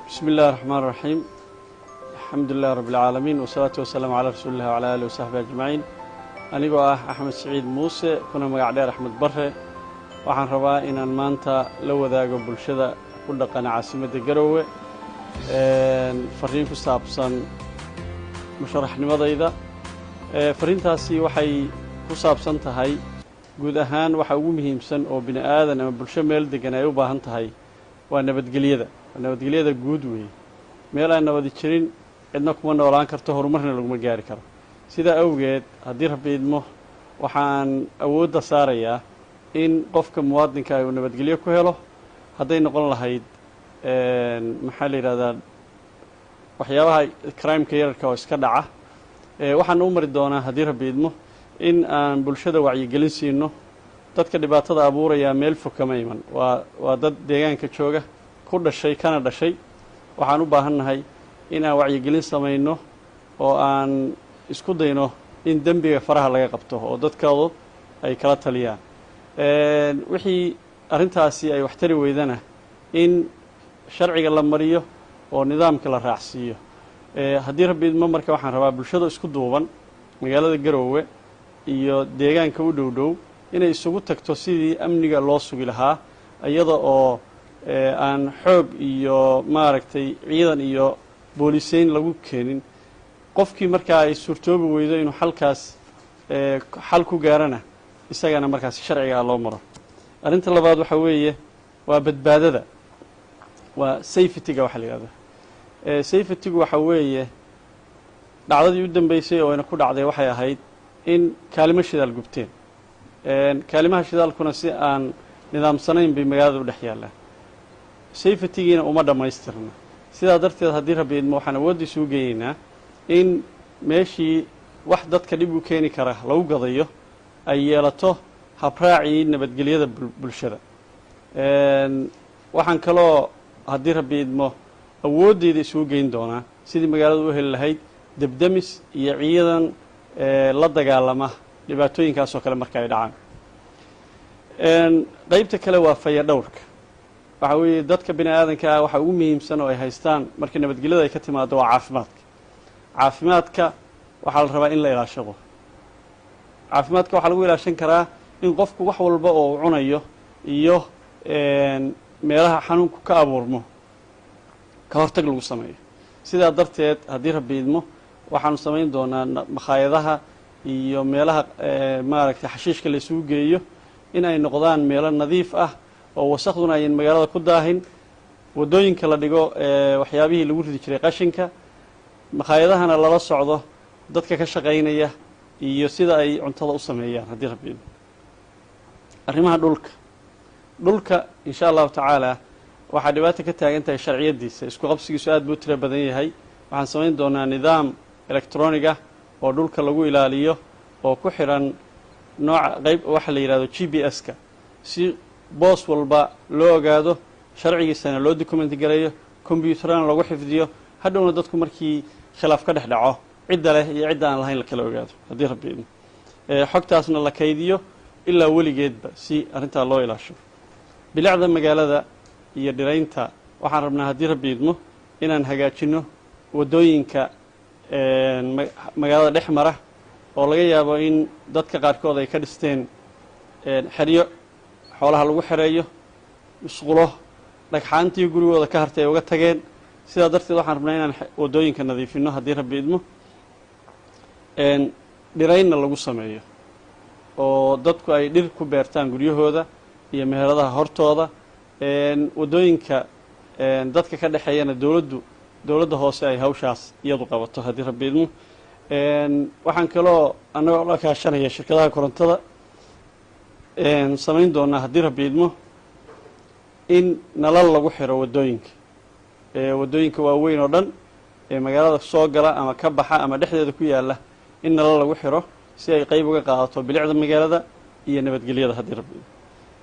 بسم الله الرحمن الرحيم. الحمد لله رب العالمين والصلاة والسلام على رسول الله وعلى آله وصحبه أجمعين. أنيقو أحمد سعيد موسى كنا مقعدين أحمد بره waxaan rabaa inaan maanta la wadaago bulshada ku dhaqan caasimadda Garowe fariin ku saabsan musharaxnimadayda fariintaasi waxay ku saabsan tahay guud ahaan waxa ugu muhiimsan oo bini aadan ama bulsho meel degan ay u baahan tahay waa nabadgelyada guud weeye meel aan nabad jirin cidna kuma noolaan karto horumarna laguma gaari karo sida awgeed haddii Rabbi idmo waxaan awoodda saarayaa in qofka muwaadinka ay nabadgelyo ku helo haday noqon lahayd maxaa la yiraahdaa waxyaabaha crime-ka yararka oo iska dhaca waxaan u mari doonaa haddii Rabbi idmo in aan bulshada wacyigelin siino dadka dhibaatada abuuraya meel fog kama iman waa dad deegaanka jooga ku dhashay kana dhashay waxaan u baahannahay in aan wacyigelin samayno oo aan isku dayno in dambiga faraha laga qabto oo dadkoodu ay kala taliyaan wixii arintaasi ay wax tari weydana in sharciga la mariyo oo nidaamka la raacsiiyo haddii Rabbi idmo marka waxaan rabaa bulshada isku duuban magaalada Garowe iyo deegaanka u dhow inay isugu tagto sidii amniga loo sugi lahaa iyada oo aan xoog iyo maaragtay ciidan iyo booliiseyn lagu keenin qofkii marka ay suurtoobi weydo inuu halkaas xal ku gaarana isagana markaas sharciga loo maro arinta labaad waxa weeye waa badbaadada waa safety-ga waxa la yiraahdo safety-gu waxa weeye dhacdadii u dambeysay oo ina ku dhacday waxay ahayd in kaalmo shidaal gubteen kaalimaha shidaalkuna si aan nidaamsanayn bay magaalada u dhex yaalaan safety-giina uma dhamaystirna sidaa darteed haddii Rabbi idmo waxaan awoodiisa u geeynaa in meeshii wax dadka dhib u keeni kara lagu gadayo ay yeelato habraacii nabadgelyada bulshada waxaan kaloo haddii Rabbi idmo awooddeeda isugu geyn doonaa sidii magaalada u heli lahayd debdemis iyo ciidan la dagaalama dhibaatooyinkaas oo kale marka ay dhacaan qaybta kale waa fayadhowrka waxa weeye dadka bini aadanka ah waxa ugu muhiimsan oo ay haystaan markii nabadgelyada ay ka timaado waa caafimaadka waxaa la rabaa in la ilaashado caafimaadka waxaa lagu ilaashan karaa in qofku wax walba oo uu cunayo iyo meelaha xanuunku ka abuurmo ka hortag lagu sameeyo sidaa darteed haddii Rabbi idmo waxaanu samayn doonaa makhaayadaha iyo meelaha maaragtay xashiishka la isugu geeyo in ay noqdaan meelo nadiif ah oo wasakhduna ayaan magaalada ku daahin wadooyinka la dhigo waxyaabihii lagu ridi jiray qashinka makhaayadahana lala socdo dadka ka shaqaynaya iyo sida ay cuntada u sameeyaan haddii Rabbi idmo arrimaha dhulka insha Allah tacaala waxa dhibaato ka taagan tahay sharciyadiisa isku qabsigiisu aad buu tira badan yahay waxaan samayn doonaa nidaam electronic ah oo dhulka lagu ilaaliyo oo ku xiran nooc qayb waxa la yiraahdo GPS-ka si boos walba loo ogaado sharcigiisana loo document gareeyo computerana lagu xifdiyo hadhowna dadku markii khilaaf ka dhaco cidda leh iyo cidda aan lahayn la kala ogaado haddii Rabbi idmo xogtaasna la kaydiyo ilaa weligeedba si arintaa loo ilaasho bilicda magaalada iyo dhiraynta waxaan rabnaa haddii Rabbi idmo inaan hagaajino wadooyinka magaalada dhex mara oo laga yaabo in dadka qaarkood ay ka dhisteen xeryo xoolaha lagu xereeyo isqulo dhagxaantii gurigooda ka hartay uga tageen sidaa darteed waxaan rabnaa inaan wadooyinka nadiifino haddii Rabbi idmo dhiraynna lagu sameeyo oo dadku ay dhir ku beertaan guryahooda iyo meheradaha hortooda wadooyinka dadka ka dhaxeeyana dawladda hoose ay hawshaas iyadu qabato haddii Rabbi idmo waxaan kaloo anagoo la kaashanaya shirkadaha korontada samayn doonaa haddii Rabbi idmo in nalal lagu xiro wadooyinka waaweyn oo dhan ee magaalada soo gala ama ka baxa ama dhexdeeda ku yaala in nalal lagu xiro si ay qayb uga qaadato bilicda magaalada iyo nabadgelyada haddii Rabbi idmo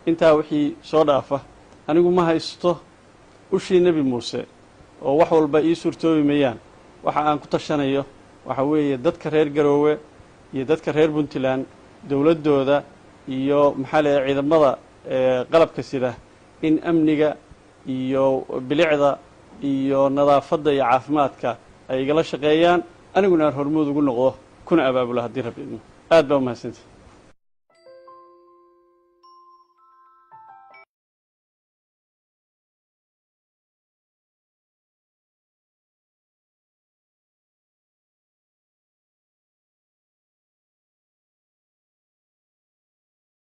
intaa wixii soo dhaafa anigu ma haysto ushii Nabi Muuse oo wax walba ii suurtoobi mayaan waxa aan ku tashanayo waxa weeye dadka reer Garowe iyo dadka reer Puntland dawladooda iyo maxaa la ciidamada qalabka sida in amniga iyo bilicda iyo nadaafadda iyo caafimaadka ay igala shaqeeyaan aniguna aan hormuud ugu noqdo kuna abaabulo haddii rabbi idmo aad baa umahadsantahy